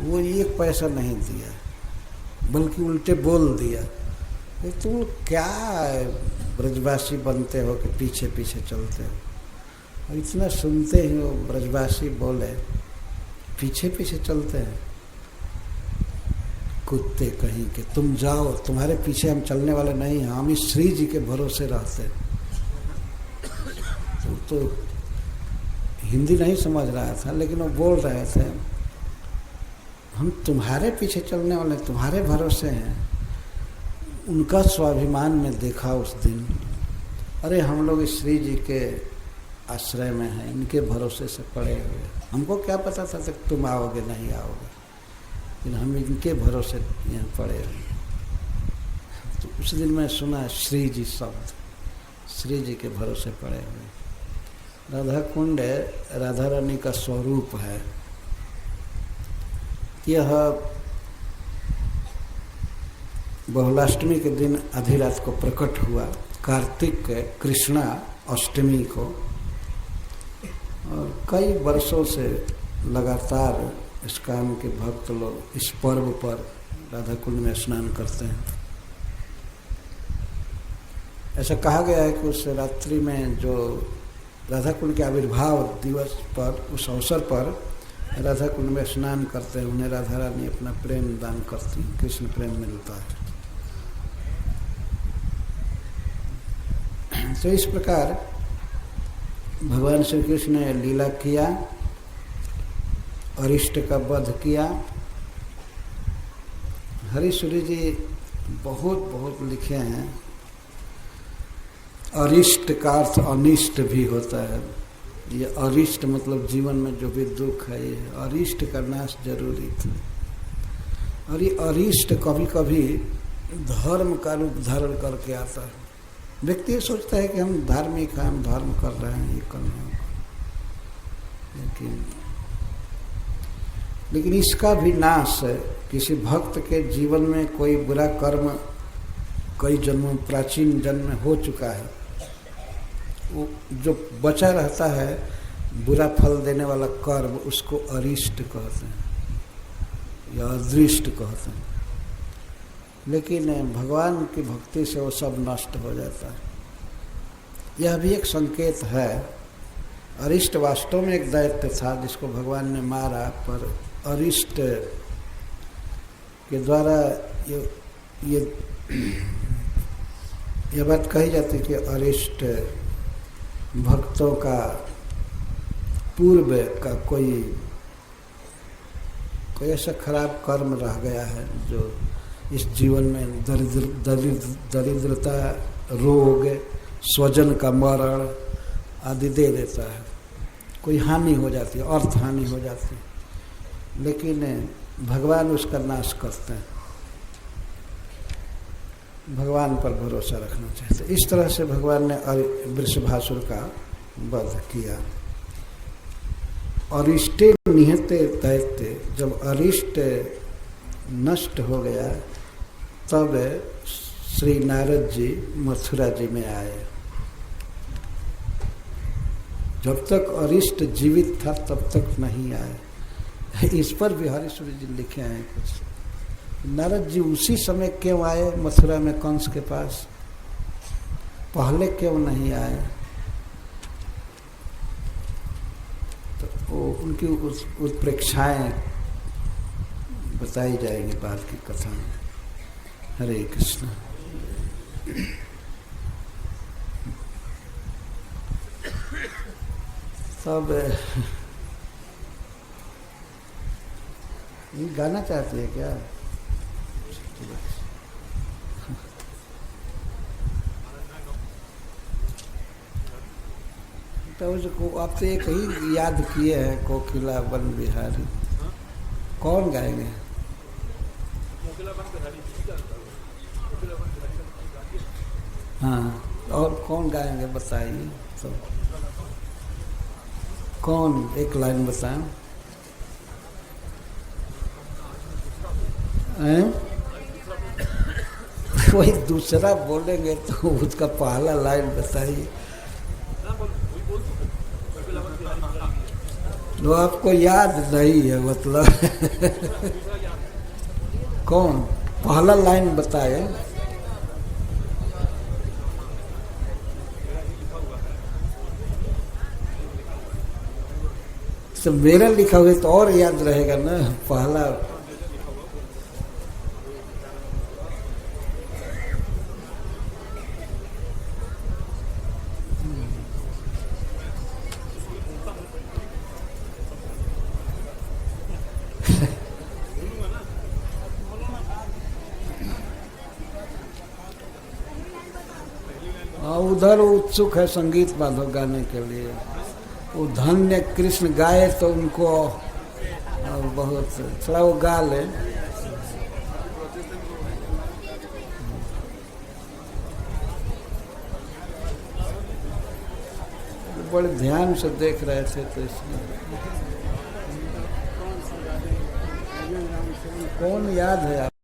वो 1 पैसा नहीं दिया, बल्कि उल्टे बोल दिया कि तुम क्या ब्रजवासी बनते हो कि पीछे पीछे चलते हो। और इतना सुनते ही वो ब्रजवासी बोले, पीछे पीछे चलते हैं, कुत्ते कहीं के, तुम जाओ, तुम्हारे पीछे हम चलने वाले नहीं हैं, हम इस श्री जी के भरोसे रहते हैं। तो हिंदी नहीं समझ रहा था, लेकिन वो बोल रहे थे, हम तुम्हारे पीछे चलने वाले, तुम्हारे भरोसे हैं। उनका स्वाभिमान में देखा उस दिन, अरे हम लोग इस श्री जी के आश्रय में हैं, इनके भरोसे से पड़े हुए, हमको क्या पता था कि तुम आओगे नहीं आओगे, लेकिन हम इनके भरोसे यहाँ पड़े हुए। तो उस दिन मैं सुना श्री जी शब्द, श्री जी के भरोसे पड़े हुए। राधा कुंड राधा रानी का स्वरूप है। यह बहुलाष्टमी के दिन आधी रात को प्रकट हुआ, कार्तिक कृष्णा अष्टमी को, और कई वर्षों से लगातार इस काम के भक्त लोग इस पर्व पर राधा कुंड में स्नान करते हैं। ऐसा कहा गया है कि उस रात्रि में जो राधा कुंड के आविर्भाव दिवस पर, उस अवसर पर राधा कुंड में स्नान करते हैं, उन्हें राधा रानी अपना प्रेम दान करती, कृष्ण प्रेम मिलता है। तो इस प्रकार भगवान श्री कृष्ण ने लीला किया, अरिष्ट का वध किया। हरीश्वरी जी बहुत बहुत लिखे हैं। अरिष्ट का अर्थ अनिष्ट भी होता है। ये अरिष्ट मतलब जीवन में जो भी दुख है, ये अरिष्ट का नाश जरूरी था। और ये अरिष्ट कभी कभी धर्म का रूप धारण करके आता है। व्यक्ति ये सोचता है कि हम धार्मिक हैं, हम धर्म कर रहे हैं, ये कर रहे हैं, लेकिन इसका भी नाश है। किसी भक्त के जीवन में कोई बुरा कर्म कई जन्मों, प्राचीन जन्म में हो चुका है, वो जो बचा रहता है बुरा फल देने वाला कर्म, उसको अरिष्ट कहते हैं या अदृष्ट कहते हैं। लेकिन भगवान की भक्ति से वो सब नष्ट हो जाता है। यह भी एक संकेत है। अरिष्ट वास्तव में एक दैत्य था जिसको भगवान ने मारा, पर अरिष्ट के द्वारा ये बात कही जाती है कि अरिष्ट भक्तों का पूर्व का कोई ऐसा खराब कर्म रह गया है जो इस जीवन में दरिद्रता, रोग, स्वजन का मरण आदि दे देता है। कोई हानि हो जाती है, अर्थ हानि हो जाती है, लेकिन भगवान उसका नाश करते हैं। भगवान पर भरोसा रखना चाहिए। तो इस तरह से भगवान ने वृषभासुर का वध किया। अरिष्टे निहते दैत्य, जब अरिष्ट नष्ट हो गया तब श्री नारद जी मथुरा जी में आए। जब तक अरिष्ट जीवित था तब तक नहीं आए। इस पर भी हरीश्वरी जी लिखे हैं कुछ। नारद जी उसी समय क्यों आए मथुरा में कंस के पास, पहले क्यों नहीं आए? तो वो उनकी उत्प्रेक्षाएं बताई जाएगी बाद की कथा में। हरे कृष्ण। सब गाना चाहते हैं क्या? तो उसको आप तो एक ही याद किए हैं, कोकिला बन बिहारी। कौन गाएंगे? हाँ, और कौन गाएंगे बताइए। तो कौन एक लाइन बताएं? कोई दूसरा बोलेंगे तो उसका पहला लाइन बताइए। तो आपको याद नहीं है मतलब कौन पहला लाइन बताए। तो मेरा लिखा हुआ तो और याद रहेगा ना पहला। उधर उत्सुक है संगीत माधव गाने के लिए। वो धन्य कृष्ण गाए तो उनको बहुत थोड़ा वो गा ले। बड़े ध्यान से देख रहे थे तो इसमें कौन याद है आप?